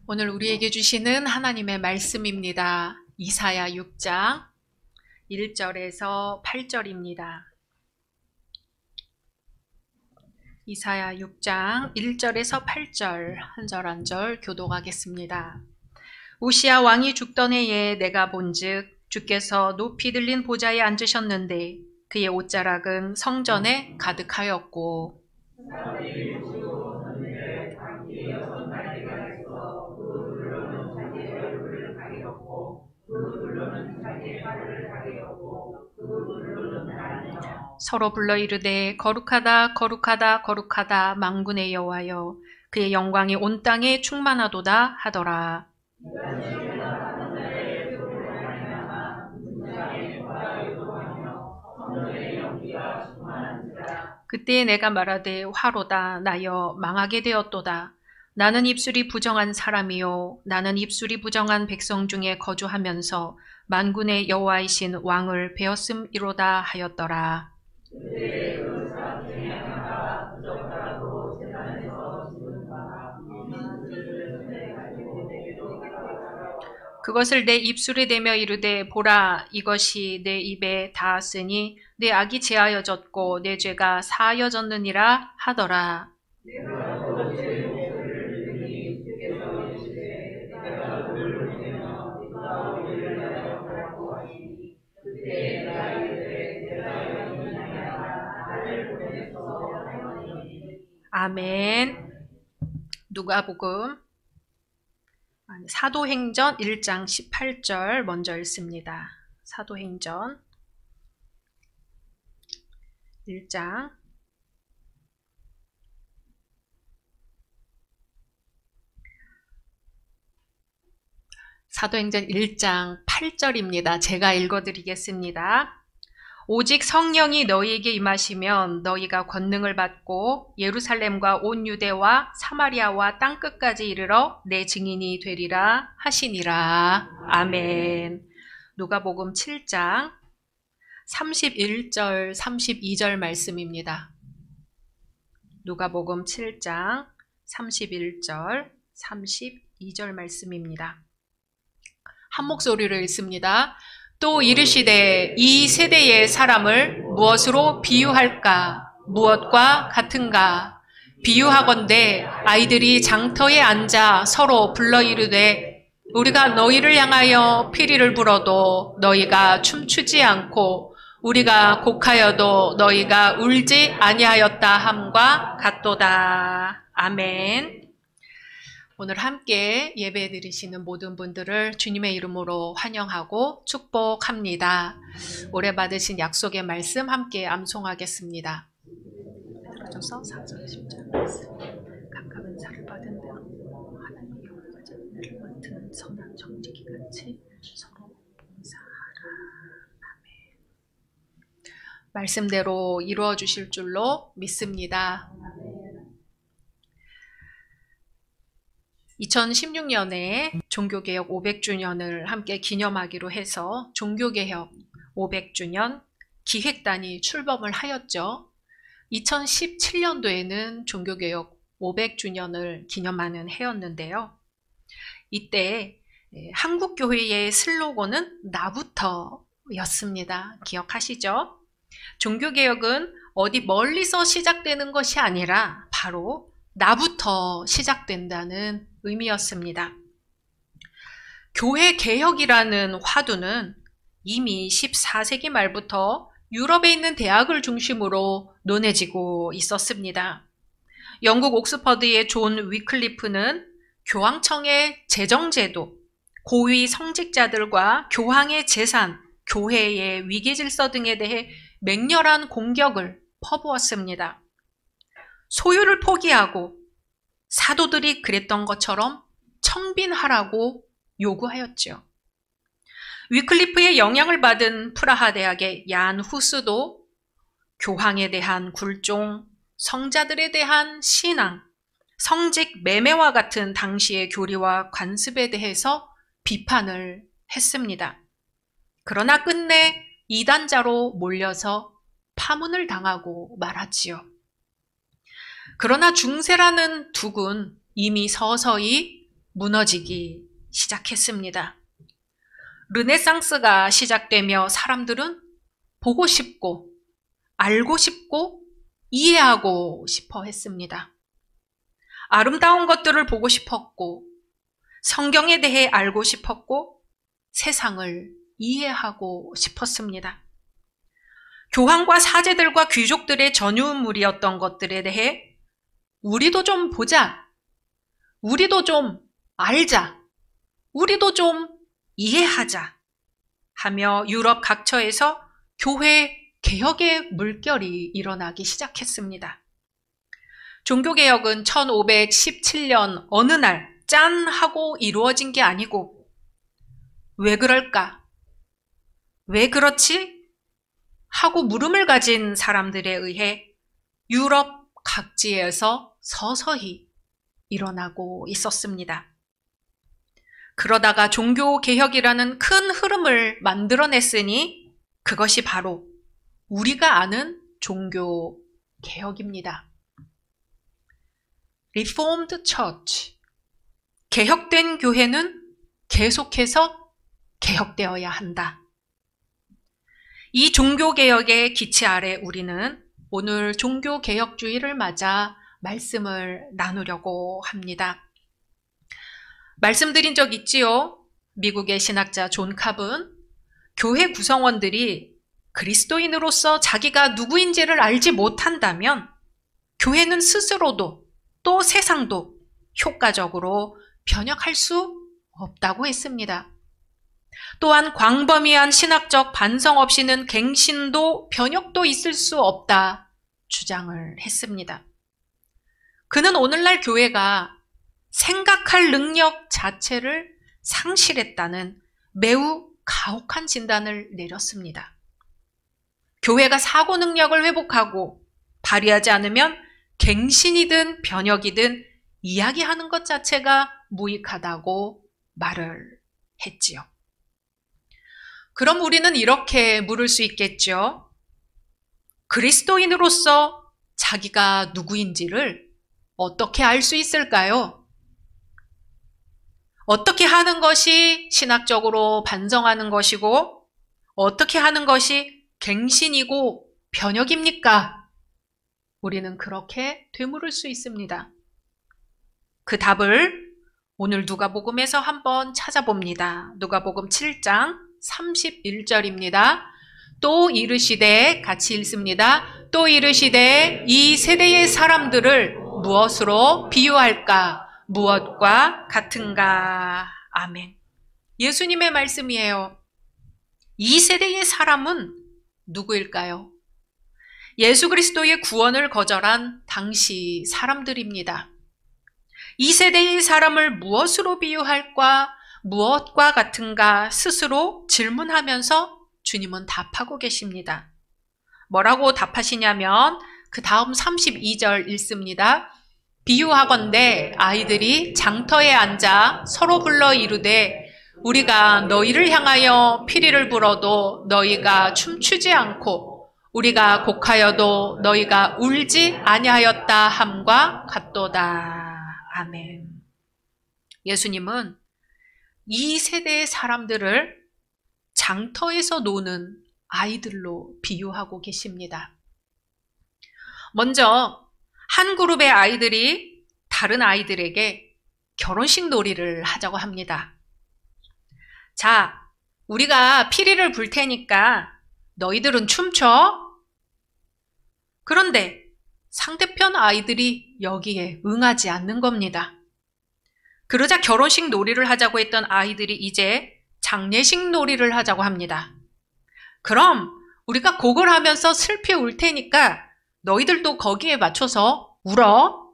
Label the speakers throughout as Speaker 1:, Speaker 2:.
Speaker 1: 오늘 우리에게 주시는 하나님의 말씀입니다. 이사야 6장 1절에서 8절입니다. 이사야 6장 1절에서 8절 한 절 한 절 교독하겠습니다. 우시야 왕이 죽던 해에 내가 본즉 주께서 높이 들린 보좌에 앉으셨는데 그의 옷자락은 성전에 가득하였고 서로 불러 이르되 거룩하다 거룩하다 거룩하다 만군의 여호와여 그의 영광이 온 땅에 충만하도다 하더라. 그때 내가 말하되 화로다 나여 망하게 되었도다. 나는 입술이 부정한 사람이요 나는 입술이 부정한 백성 중에 거주하면서 만군의 여호와이신 왕을 배었음이로다 하였더라. 그것을 내 입술에 대며 이르되 보라 이것이 내 입에 닿았으니 내 악이 제하여졌고 내 죄가 사하여졌느니라 하더라. 아멘. 누가복음 사도행전 1장 18절 먼저 읽습니다. 사도행전 1장 사도행전 1장 8절입니다. 제가 읽어드리겠습니다. 오직 성령이 너희에게 임하시면 너희가 권능을 받고 예루살렘과 온 유대와 사마리아와 땅끝까지 이르러 내 증인이 되리라 하시니라. 아멘. 누가복음 7장 31절 32절 말씀입니다. 누가복음 7장 31절 32절 말씀입니다. 한 목소리로 읽습니다. 또 이르시되 이 세대의 사람을 무엇으로 비유할까? 무엇과 같은가? 비유하건대 아이들이 장터에 앉아 서로 불러 이르되 우리가 너희를 향하여 피리를 불어도 너희가 춤추지 않고 우리가 곡하여도 너희가 울지 아니하였다 함과 같도다. 아멘. 오늘 함께 예배 드리시는 모든 분들을 주님의 이름으로 환영하고 축복합니다. 올해 받으신 약속의 말씀 함께 암송하겠습니다. 들어줘서 4절 10절 말씀. 각각 은사를 받은 대로 하나님의 영광을 자녀를 맡은 선한 정직이같이 서로 봉사하라. 아멘. 말씀대로 이루어 주실 줄로 믿습니다. 2016년에 종교개혁 500주년을 함께 기념하기로 해서 종교개혁 500주년 기획단이 출범을 하였죠. 2017년도에는 종교개혁 500주년을 기념하는 해였는데요. 이때 한국교회의 슬로건은 나부터였습니다. 기억하시죠? 종교개혁은 어디 멀리서 시작되는 것이 아니라 바로 나부터 시작된다는 의미였습니다. 교회 개혁이라는 화두는 이미 14세기 말부터 유럽에 있는 대학을 중심으로 논해지고 있었습니다. 영국 옥스퍼드의 존 위클리프는 교황청의 재정제도, 고위 성직자들과 교황의 재산, 교회의 위계질서 등에 대해 맹렬한 공격을 퍼부었습니다. 소유를 포기하고 사도들이 그랬던 것처럼 청빈하라고 요구하였죠. 위클리프의 영향을 받은 프라하 대학의 얀 후스도 교황에 대한 굴종, 성자들에 대한 신앙, 성직 매매와 같은 당시의 교리와 관습에 대해서 비판을 했습니다. 그러나 끝내 이단자로 몰려서 파문을 당하고 말았지요. 그러나 중세라는 둑은 이미 서서히 무너지기 시작했습니다. 르네상스가 시작되며 사람들은 보고 싶고 알고 싶고 이해하고 싶어 했습니다. 아름다운 것들을 보고 싶었고 성경에 대해 알고 싶었고 세상을 이해하고 싶었습니다. 교황과 사제들과 귀족들의 전유물이었던 것들에 대해 우리도 좀 보자, 우리도 좀 알자, 우리도 좀 이해하자 하며 유럽 각처에서 교회 개혁의 물결이 일어나기 시작했습니다. 종교개혁은 1517년 어느 날 짠 하고 이루어진 게 아니고 왜 그럴까? 왜 그렇지? 하고 물음을 가진 사람들에 의해 유럽 각지에서 서서히 일어나고 있었습니다. 그러다가 종교개혁이라는 큰 흐름을 만들어냈으니 그것이 바로 우리가 아는 종교개혁입니다. Reformed Church. 개혁된 교회는 계속해서 개혁되어야 한다. 이 종교개혁의 기치 아래 우리는 오늘 종교개혁주의를 맞아 말씀을 나누려고 합니다. 말씀드린 적 있지요? 미국의 신학자 존 캅은 교회 구성원들이 그리스도인으로서 자기가 누구인지를 알지 못한다면 교회는 스스로도 또 세상도 효과적으로 변혁할 수 없다고 했습니다. 또한 광범위한 신학적 반성 없이는 갱신도 변혁도 있을 수 없다 주장을 했습니다. 그는 오늘날 교회가 생각할 능력 자체를 상실했다는 매우 가혹한 진단을 내렸습니다. 교회가 사고 능력을 회복하고 발휘하지 않으면 갱신이든 변혁이든 이야기하는 것 자체가 무익하다고 말을 했지요. 그럼 우리는 이렇게 물을 수 있겠죠. 그리스도인으로서 자기가 누구인지를 어떻게 알 수 있을까요? 어떻게 하는 것이 신학적으로 반성하는 것이고 어떻게 하는 것이 갱신이고 변혁입니까? 우리는 그렇게 되물을 수 있습니다. 그 답을 오늘 누가복음에서 한번 찾아봅니다. 누가복음 7장 31절입니다. 또 이르시되, 같이 읽습니다. 또 이르시되 이 세대의 사람들을 무엇으로 비유할까? 무엇과 같은가? 아멘. 예수님의 말씀이에요. 이 세대의 사람은 누구일까요? 예수 그리스도의 구원을 거절한 당시 사람들입니다. 이 세대의 사람을 무엇으로 비유할까? 무엇과 같은가? 스스로 질문하면서 주님은 답하고 계십니다. 뭐라고 답하시냐면 그 다음 32절 읽습니다. 비유하건대 아이들이 장터에 앉아 서로 불러 이르되 우리가 너희를 향하여 피리를 불어도 너희가 춤추지 않고 우리가 곡하여도 너희가 울지 아니하였다 함과 같도다. 아멘. 예수님은 이 세대의 사람들을 장터에서 노는 아이들로 비유하고 계십니다. 먼저 한 그룹의 아이들이 다른 아이들에게 결혼식 놀이를 하자고 합니다. 자, 우리가 피리를 불 테니까 너희들은 춤춰. 그런데 상대편 아이들이 여기에 응하지 않는 겁니다. 그러자 결혼식 놀이를 하자고 했던 아이들이 이제 장례식 놀이를 하자고 합니다. 그럼 우리가 곡을 하면서 슬피 울 테니까 너희들도 거기에 맞춰서 울어.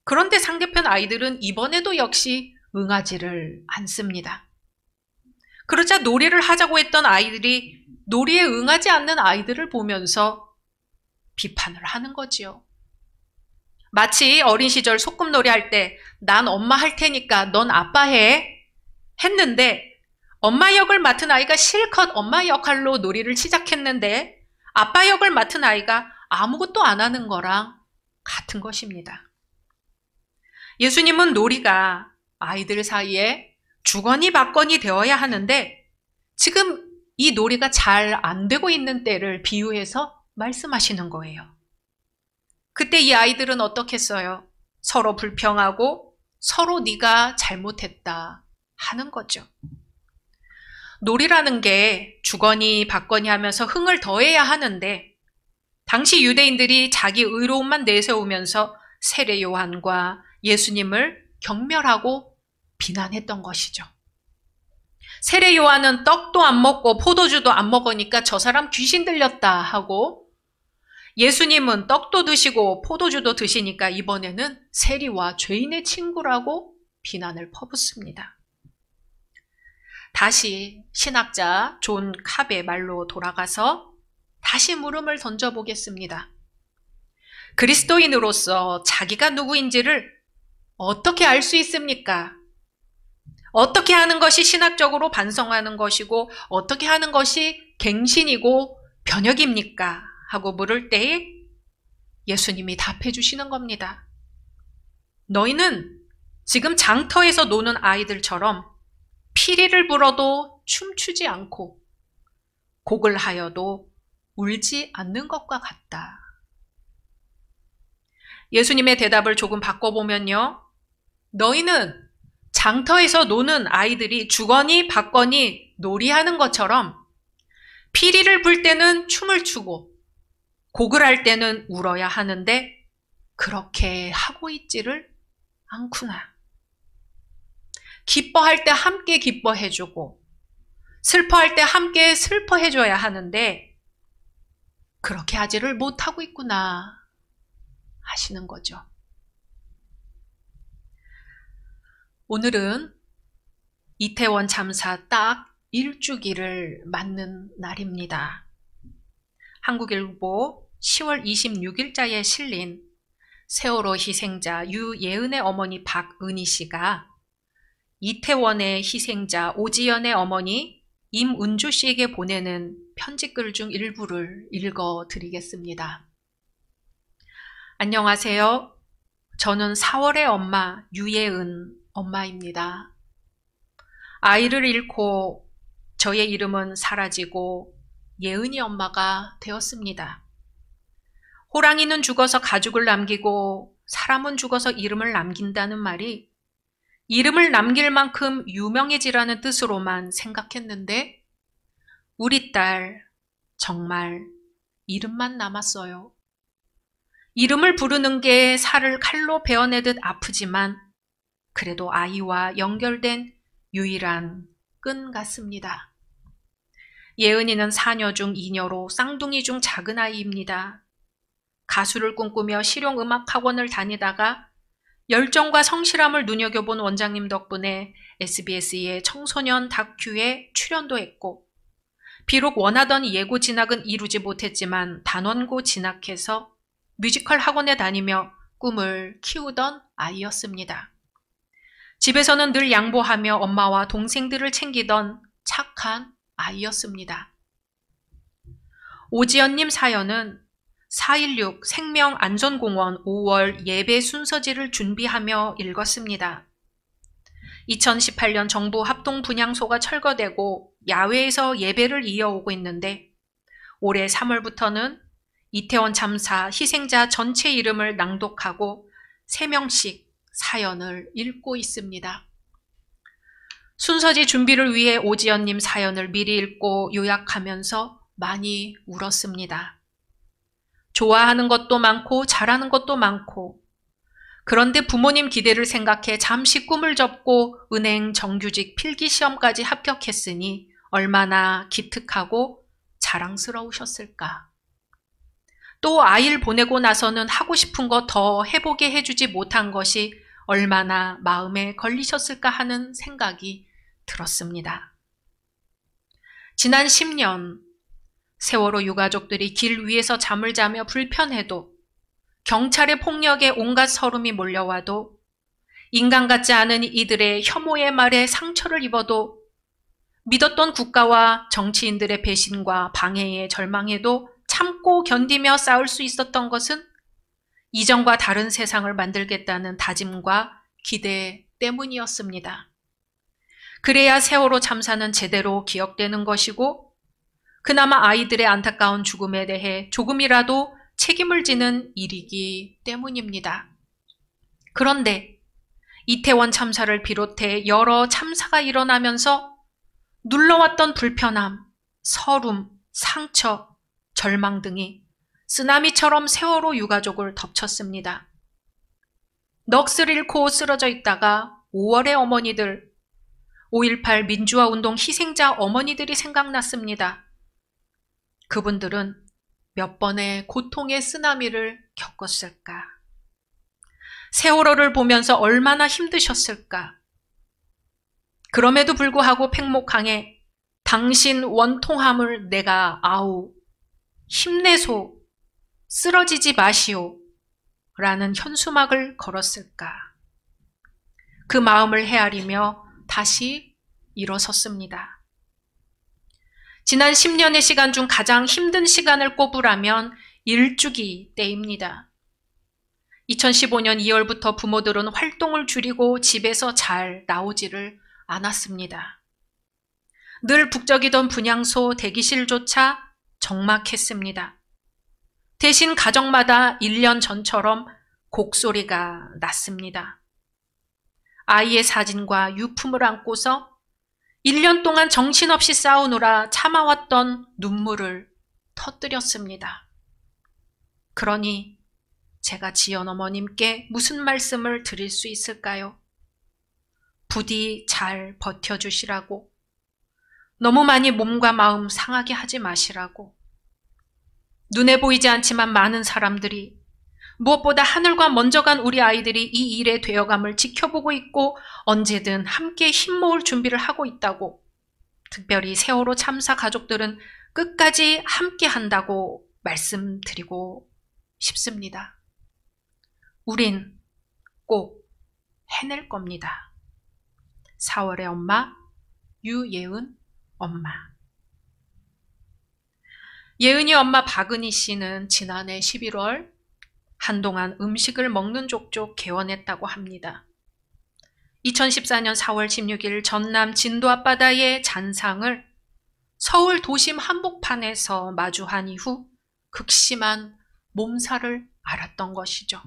Speaker 1: 그런데 상대편 아이들은 이번에도 역시 응하지를 않습니다. 그러자 놀이를 하자고 했던 아이들이 놀이에 응하지 않는 아이들을 보면서 비판을 하는 거지요. 마치 어린 시절 소꿉놀이 할 때 난 엄마 할 테니까 넌 아빠 해 했는데 엄마 역을 맡은 아이가 실컷 엄마 역할로 놀이를 시작했는데 아빠 역을 맡은 아이가 아무것도 안 하는 거랑 같은 것입니다. 예수님은 놀이가 아이들 사이에 주거니 받거니 되어야 하는데 지금 이 놀이가 잘 안 되고 있는 때를 비유해서 말씀하시는 거예요. 그때 이 아이들은 어떻게 했어요? 서로 불평하고 서로 네가 잘못했다 하는 거죠. 놀이라는 게 주거니 받거니 하면서 흥을 더해야 하는데 당시 유대인들이 자기 의로움만 내세우면서 세례 요한과 예수님을 경멸하고 비난했던 것이죠. 세례 요한은 떡도 안 먹고 포도주도 안 먹으니까 저 사람 귀신 들렸다 하고, 예수님은 떡도 드시고 포도주도 드시니까 이번에는 세리와 죄인의 친구라고 비난을 퍼붓습니다. 다시 신학자 존 캅의 말로 돌아가서 다시 물음을 던져보겠습니다. 그리스도인으로서 자기가 누구인지를 어떻게 알 수 있습니까? 어떻게 하는 것이 신학적으로 반성하는 것이고 어떻게 하는 것이 갱신이고 변혁입니까? 하고 물을 때에 예수님이 답해 주시는 겁니다. 너희는 지금 장터에서 노는 아이들처럼 피리를 불어도 춤추지 않고 곡을 하여도 울지 않는 것과 같다. 예수님의 대답을 조금 바꿔보면요. 너희는 장터에서 노는 아이들이 주거니 받거니 놀이하는 것처럼 피리를 불 때는 춤을 추고 곡을 할 때는 울어야 하는데 그렇게 하고 있지를 않구나. 기뻐할 때 함께 기뻐해주고 슬퍼할 때 함께 슬퍼해줘야 하는데 그렇게 하지를 못하고 있구나 하시는 거죠. 오늘은 이태원 참사 딱 1주기를 맞는 날입니다. 한국일보 10월 26일자에 실린 세월호 희생자 유예은의 어머니 박은희 씨가 이태원의 희생자 오지연의 어머니 임은주 씨에게 보내는 편지글 중 일부를 읽어드리겠습니다. 안녕하세요. 저는 4월의 엄마 유예은 엄마입니다. 아이를 잃고 저의 이름은 사라지고 예은이 엄마가 되었습니다. 호랑이는 죽어서 가죽을 남기고 사람은 죽어서 이름을 남긴다는 말이 이름을 남길 만큼 유명해지라는 뜻으로만 생각했는데 우리 딸 정말 이름만 남았어요. 이름을 부르는 게 살을 칼로 베어내듯 아프지만 그래도 아이와 연결된 유일한 끈 같습니다. 예은이는 사녀 중 이녀로 쌍둥이 중 작은 아이입니다. 가수를 꿈꾸며 실용음악학원을 다니다가 열정과 성실함을 눈여겨본 원장님 덕분에 SBS의 청소년 다큐에 출연도 했고 비록 원하던 예고 진학은 이루지 못했지만 단원고 진학해서 뮤지컬 학원에 다니며 꿈을 키우던 아이였습니다. 집에서는 늘 양보하며 엄마와 동생들을 챙기던 착한 아이였습니다. 오지연님 사연은 4.16 생명안전공원 5월 예배 순서지를 준비하며 읽었습니다. 2018년 정부 합동분향소가 철거되고 야외에서 예배를 이어오고 있는데 올해 3월부터는 이태원 참사 희생자 전체 이름을 낭독하고 3명씩 사연을 읽고 있습니다. 순서지 준비를 위해 오지연님 사연을 미리 읽고 요약하면서 많이 울었습니다. 좋아하는 것도 많고 잘하는 것도 많고 그런데 부모님 기대를 생각해 잠시 꿈을 접고 은행 정규직 필기시험까지 합격했으니 얼마나 기특하고 자랑스러우셨을까. 또 아이를 보내고 나서는 하고 싶은 거 더 해보게 해주지 못한 것이 얼마나 마음에 걸리셨을까 하는 생각이 들었습니다. 지난 10년 세월호 유가족들이 길 위에서 잠을 자며 불편해도 경찰의 폭력에 온갖 서름이 몰려와도 인간 같지 않은 이들의 혐오의 말에 상처를 입어도 믿었던 국가와 정치인들의 배신과 방해에 절망해도 참고 견디며 싸울 수 있었던 것은 이전과 다른 세상을 만들겠다는 다짐과 기대 때문이었습니다. 그래야 세월호 참사는 제대로 기억되는 것이고 그나마 아이들의 안타까운 죽음에 대해 조금이라도 책임을 지는 일이기 때문입니다. 그런데 이태원 참사를 비롯해 여러 참사가 일어나면서 눌러왔던 불편함, 서름, 상처, 절망 등이 쓰나미처럼 세월호 유가족을 덮쳤습니다. 넋을 잃고 쓰러져 있다가 5월의 어머니들, 5.18 민주화 운동 희생자 어머니들이 생각났습니다. 그분들은 몇 번의 고통의 쓰나미를 겪었을까? 세월호를 보면서 얼마나 힘드셨을까? 그럼에도 불구하고 팽목항에 당신 원통함을 내가 아우, 힘내소, 쓰러지지 마시오 라는 현수막을 걸었을까? 그 마음을 헤아리며 다시 일어섰습니다. 지난 10년의 시간 중 가장 힘든 시간을 꼽으라면 일주기 때입니다. 2015년 2월부터 부모들은 활동을 줄이고 집에서 잘 나오지를 않았습니다. 늘 북적이던 분향소 대기실조차 적막했습니다. 대신 가정마다 1년 전처럼 곡소리가 났습니다. 아이의 사진과 유품을 안고서 1년 동안 정신없이 싸우느라 참아왔던 눈물을 터뜨렸습니다. 그러니 제가 지연 어머님께 무슨 말씀을 드릴 수 있을까요? 부디 잘 버텨주시라고, 너무 많이 몸과 마음 상하게 하지 마시라고, 눈에 보이지 않지만 많은 사람들이, 무엇보다 하늘과 먼저 간 우리 아이들이 이 일의 되어감을 지켜보고 있고 언제든 함께 힘모을 준비를 하고 있다고, 특별히 세월호 참사 가족들은 끝까지 함께 한다고 말씀드리고 싶습니다. 우린 꼭 해낼 겁니다. 4월의 엄마, 유예은 엄마. 예은이 엄마 박은희 씨는 지난해 11월 한동안 음식을 먹는 족족 개원했다고 합니다. 2014년 4월 16일 전남 진도 앞바다의 잔상을 서울 도심 한복판에서 마주한 이후 극심한 몸살을 앓았던 것이죠.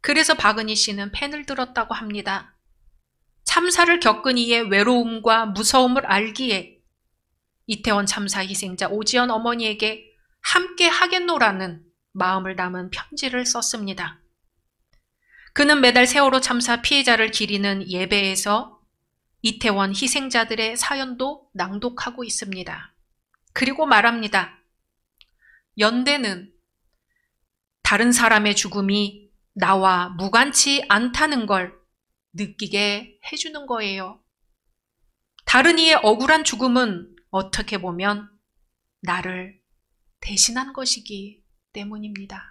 Speaker 1: 그래서 박은희 씨는 펜을 들었다고 합니다. 참사를 겪은 이의 외로움과 무서움을 알기에 이태원 참사 희생자 오지연 어머니에게 함께 하겠노라는 마음을 담은 편지를 썼습니다. 그는 매달 세월호 참사 피해자를 기리는 예배에서 이태원 희생자들의 사연도 낭독하고 있습니다. 그리고 말합니다. 연대는 다른 사람의 죽음이 나와 무관치 않다는 걸 느끼게 해주는 거예요. 다른 이의 억울한 죽음은 어떻게 보면 나를 대신한 것이기 때문입니다.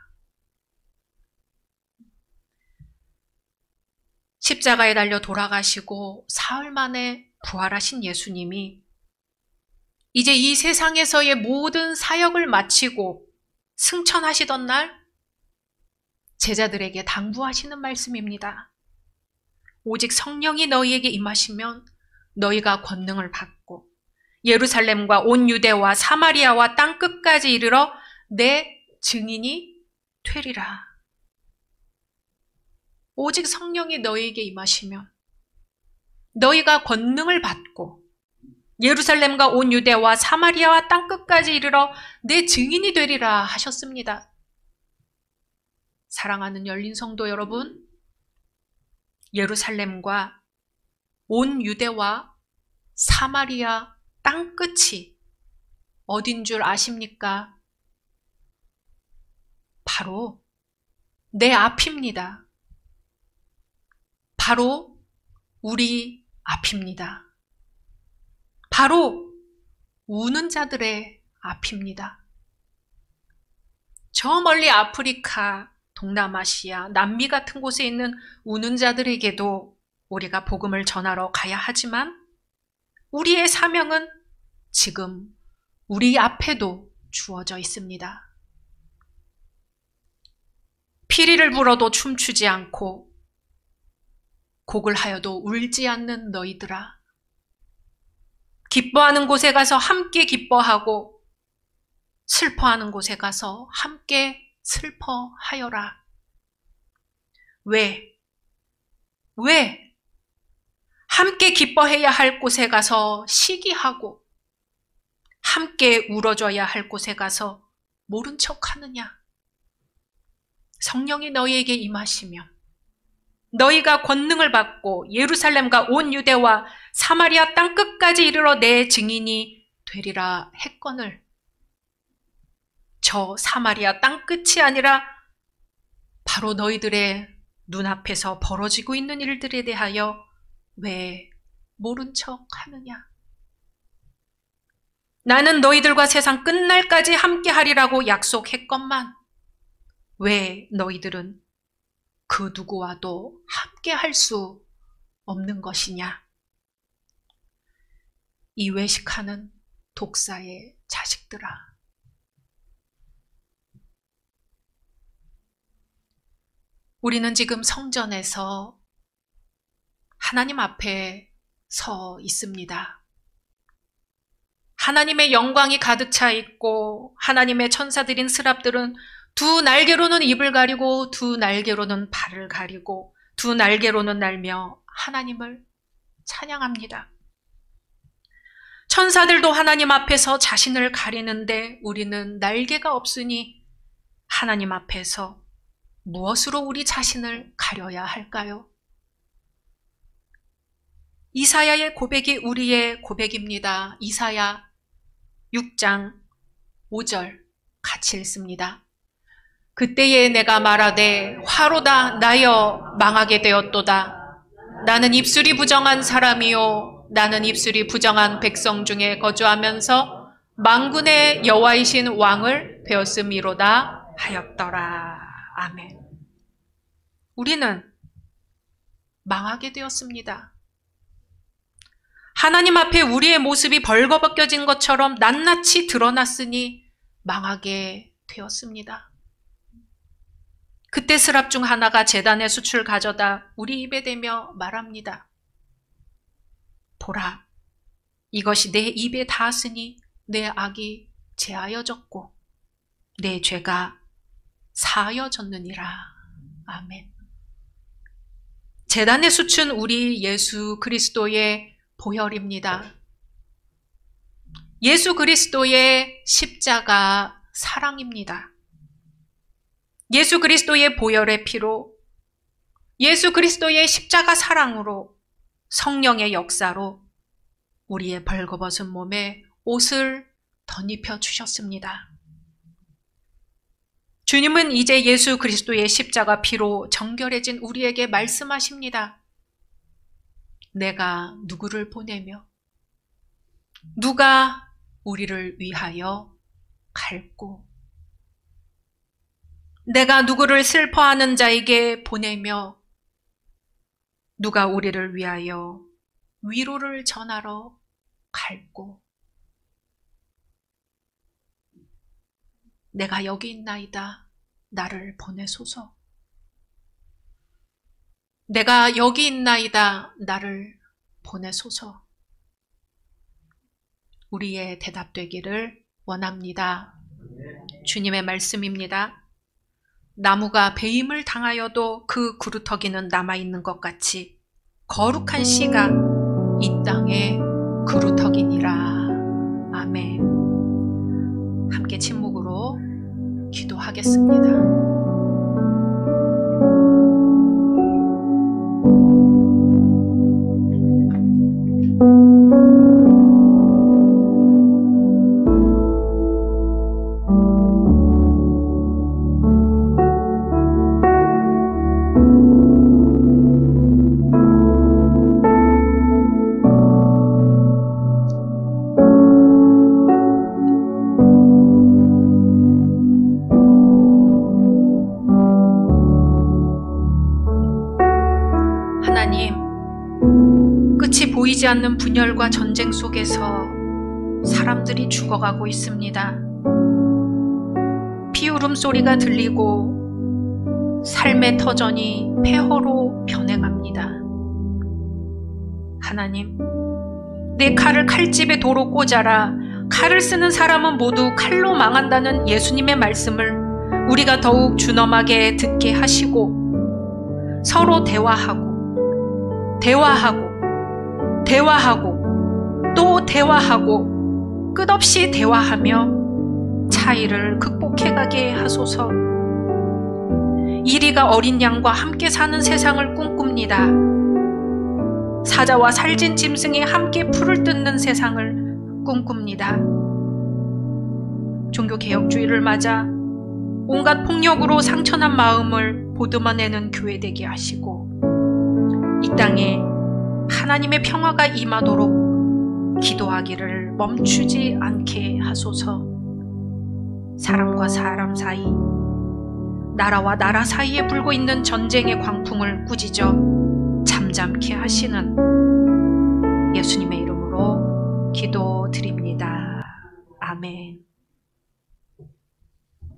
Speaker 1: 십자가에 달려 돌아가시고 사흘 만에 부활하신 예수님이 이제 이 세상에서의 모든 사역을 마치고 승천하시던 날 제자들에게 당부하시는 말씀입니다. 오직 성령이 너희에게 임하시면 너희가 권능을 받고 예루살렘과 온 유대와 사마리아와 땅 끝까지 이르러 내 증인이 되리라. 오직 성령이 너희에게 임하시면 너희가 권능을 받고 예루살렘과 온 유대와 사마리아와 땅 끝까지 이르러 내 증인이 되리라 하셨습니다. 사랑하는 열린 성도 여러분, 예루살렘과 온 유대와 사마리아 땅 끝이 어딘 줄 아십니까? 바로 내 앞입니다. 바로 우리 앞입니다. 바로 우는 자들의 앞입니다. 저 멀리 아프리카, 동남아시아, 남미 같은 곳에 있는 우는 자들에게도 우리가 복음을 전하러 가야 하지만 우리의 사명은 지금 우리 앞에도 주어져 있습니다. 피리를 불어도 춤추지 않고 곡을 하여도 울지 않는 너희들아. 기뻐하는 곳에 가서 함께 기뻐하고 슬퍼하는 곳에 가서 함께 슬퍼하여라. 왜? 함께 기뻐해야 할 곳에 가서 시기하고 함께 울어줘야 할 곳에 가서 모른 척 하느냐? 성령이 너희에게 임하시면 너희가 권능을 받고 예루살렘과 온 유대와 사마리아 땅 끝까지 이르러 내 증인이 되리라 했거늘, 저 사마리아 땅 끝이 아니라 바로 너희들의 눈앞에서 벌어지고 있는 일들에 대하여 왜 모른 척 하느냐? 나는 너희들과 세상 끝날까지 함께 하리라고 약속했건만 왜 너희들은 그 누구와도 함께 할 수 없는 것이냐? 이 외식하는 독사의 자식들아. 우리는 지금 성전에서 하나님 앞에 서 있습니다. 하나님의 영광이 가득 차 있고 하나님의 천사들인 스랍들은 두 날개로는 입을 가리고 두 날개로는 발을 가리고 두 날개로는 날며 하나님을 찬양합니다. 천사들도 하나님 앞에서 자신을 가리는데 우리는 날개가 없으니 하나님 앞에서 무엇으로 우리 자신을 가려야 할까요? 이사야의 고백이 우리의 고백입니다. 이사야 6장 5절 같이 읽습니다. 그때에 내가 말하되 화로다 나여 망하게 되었도다. 나는 입술이 부정한 사람이요 나는 입술이 부정한 백성 중에 거주하면서 만군의 여호와이신 왕을 배웠음이로다 하였더라. 아멘. 우리는 망하게 되었습니다. 하나님 앞에 우리의 모습이 벌거벗겨진 것처럼 낱낱이 드러났으니 망하게 되었습니다. 그때 스랍 중 하나가 제단의 숯을 가져다 우리 입에 대며 말합니다. 보라, 이것이 내 입에 닿았으니 내 악이 제하여졌고 내 죄가 사하여졌느니라. 아멘. 제단의 숯은 우리 예수 그리스도의 보혈입니다. 예수 그리스도의 십자가 사랑입니다. 예수 그리스도의 보혈의 피로, 예수 그리스도의 십자가 사랑으로, 성령의 역사로 우리의 벌거벗은 몸에 옷을 덧입혀 주셨습니다. 주님은 이제 예수 그리스도의 십자가 피로 정결해진 우리에게 말씀하십니다. 내가 누구를 보내며 누가 우리를 위하여 갈고, 내가 누구를 슬퍼하는 자에게 보내며 누가 우리를 위하여 위로를 전하러 갈고, 내가 여기 있나이다 나를 보내소서. 내가 여기 있나이다 나를 보내소서. 우리의 대답되기를 원합니다. 주님의 말씀입니다. 나무가 배임을 당하여도 그 구루터기는 남아있는 것 같이 거룩한 씨가 이 땅의 구루터기니라. 아멘. 함께 침묵으로 기도하겠습니다. 보이지 않는 분열과 전쟁 속에서 사람들이 죽어가고 있습니다. 피 울음소리가 들리고 삶의 터전이 폐허로 변해갑니다. 하나님, 내 칼을 칼집에 도로 꽂아라. 칼을 쓰는 사람은 모두 칼로 망한다는 예수님의 말씀을 우리가 더욱 준엄하게 듣게 하시고, 서로 대화하고 또 대화하고 끝없이 대화하며 차이를 극복해가게 하소서. 이리가 어린 양과 함께 사는 세상을 꿈꿉니다. 사자와 살진 짐승이 함께 풀을 뜯는 세상을 꿈꿉니다. 종교개혁주의를 맞아 온갖 폭력으로 상처난 마음을 보듬어내는 교회 되게 하시고, 이 땅에 하나님의 평화가 임하도록 기도하기를 멈추지 않게 하소서. 사람과 사람 사이, 나라와 나라 사이에 불고 있는 전쟁의 광풍을 꾸짖어 잠잠케 하시는 예수님의 이름으로 기도드립니다. 아멘.